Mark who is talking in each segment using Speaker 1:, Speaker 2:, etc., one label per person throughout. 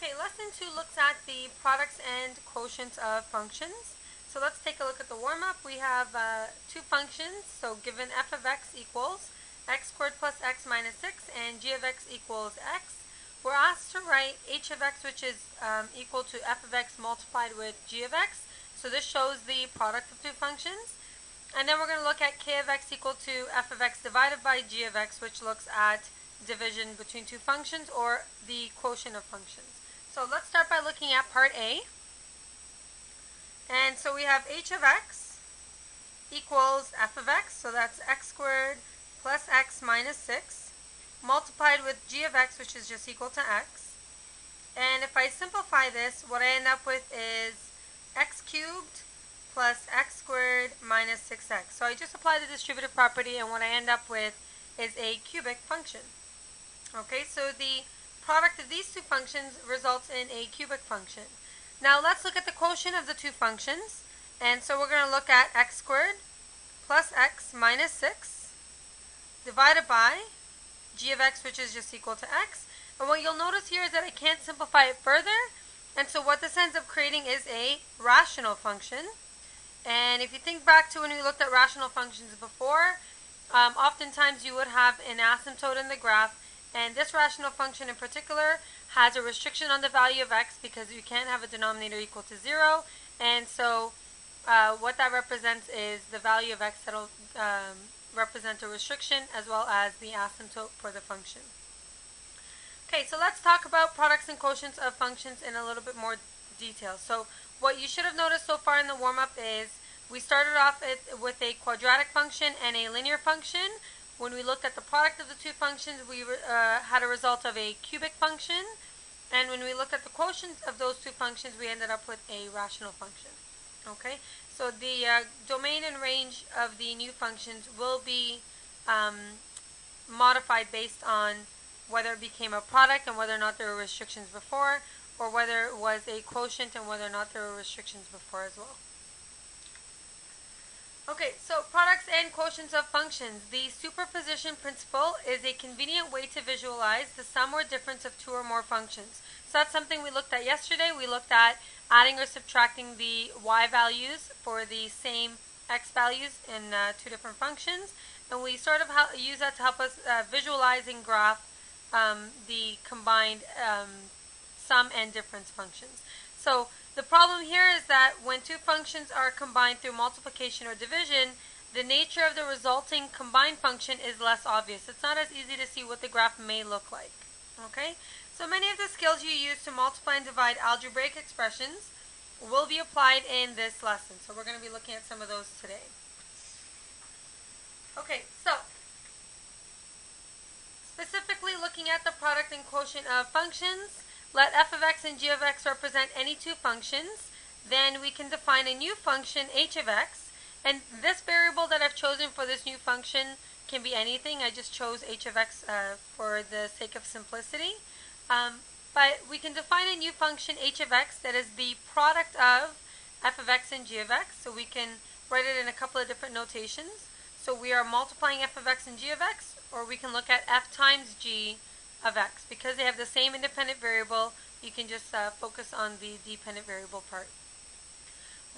Speaker 1: Okay, lesson 2 looks at the products and quotients of functions. So let's take a look at the warm-up. We have two functions. So given f of x equals x squared plus x minus 6 and g of x equals x, we're asked to write h of x, which is equal to f of x multiplied with g of x. So this shows the product of two functions. And then we're going to look at k of x equal to f of x divided by g of x, which looks at division between two functions or the quotient of functions. So let's start by looking at part A. And so we have h of x equals f of x, so that's x squared plus x minus 6, multiplied with g of x, which is just equal to x. And if I simplify this, what I end up with is x cubed plus x squared minus 6x. So I just apply the distributive property, and what I end up with is a cubic function. Okay, so the product of these two functions results in a cubic function. Now let's look at the quotient of the two functions. And so we're going to look at x squared plus x minus 6 divided by g of x, which is just equal to x. And what you'll notice here is that I can't simplify it further. And so what this ends up creating is a rational function. And if you think back to when we looked at rational functions before, oftentimes you would have an asymptote in the graph. And this rational function in particular has a restriction on the value of x because you can't have a denominator equal to 0. And so what that represents is the value of x that will represent a restriction as well as the asymptote for the function. Okay, so let's talk about products and quotients of functions in a little bit more detail. So what you should have noticed so far in the warm-up is we started off with a quadratic function and a linear function. When we looked at the product of the two functions, we had a result of a cubic function. And when we looked at the quotient of those two functions, we ended up with a rational function. Okay, so the domain and range of the new functions will be modified based on whether it became a product and whether or not there were restrictions before, or whether it was a quotient and whether or not there were restrictions before as well. Okay, so products and quotients of functions. The superposition principle is a convenient way to visualize the sum or difference of two or more functions. So that's something we looked at yesterday. We looked at adding or subtracting the y values for the same x values in two different functions. And we sort of use that to help us visualize and graph the combined sum and difference functions. So the problem here is that when two functions are combined through multiplication or division, the nature of the resulting combined function is less obvious. It's not as easy to see what the graph may look like. Okay? So many of the skills you use to multiply and divide algebraic expressions will be applied in this lesson. So we're going to be looking at some of those today. Okay, so specifically looking at the product and quotient of functions, let f of x and g of x represent any two functions. Then we can define a new function, h of x. And this variable that I've chosen for this new function can be anything. I just chose h of x for the sake of simplicity. But we can define a new function, h of x, that is the product of f of x and g of x. So we can write it in a couple of different notations. So we are multiplying f of x and g of x, or we can look at f times g of x. Because they have the same independent variable, you can just focus on the dependent variable part.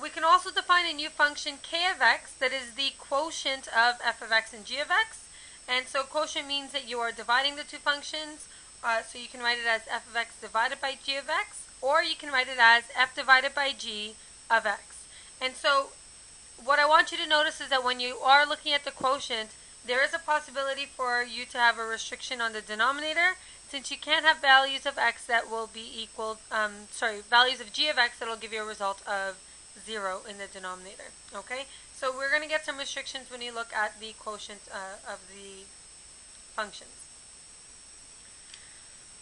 Speaker 1: We can also define a new function, k of x, that is the quotient of f of x and g of x. And so quotient means that you are dividing the two functions, so you can write it as f of x divided by g of x, or you can write it as f divided by g of x. And so what I want you to notice is that when you are looking at the quotient, there is a possibility for you to have a restriction on the denominator, since you can't have values of x that will be equal, values of g of x that will give you a result of 0 in the denominator. Okay, so we're going to get some restrictions when you look at the quotient of the functions.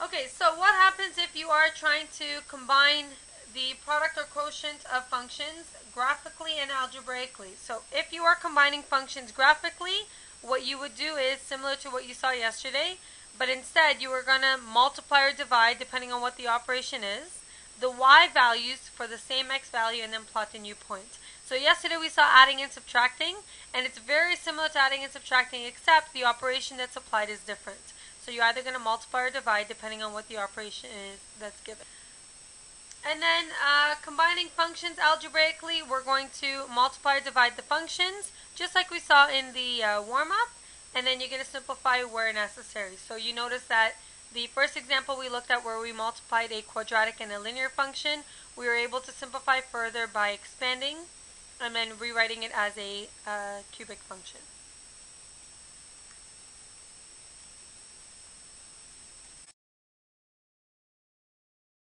Speaker 1: Okay, so what happens if you are trying to combine the product or quotient of functions graphically and algebraically? So if you are combining functions graphically, what you would do is similar to what you saw yesterday, but instead you are going to multiply or divide, depending on what the operation is, the y values for the same x value and then plot the new point. So yesterday we saw adding and subtracting, and it's very similar to adding and subtracting, except the operation that's applied is different. So you're either going to multiply or divide depending on what the operation is that's given. And then combining functions algebraically, we're going to multiply or divide the functions, just like we saw in the warm-up, and then you're going to simplify where necessary. So you notice that the first example we looked at where we multiplied a quadratic and a linear function, we were able to simplify further by expanding and then rewriting it as a cubic function.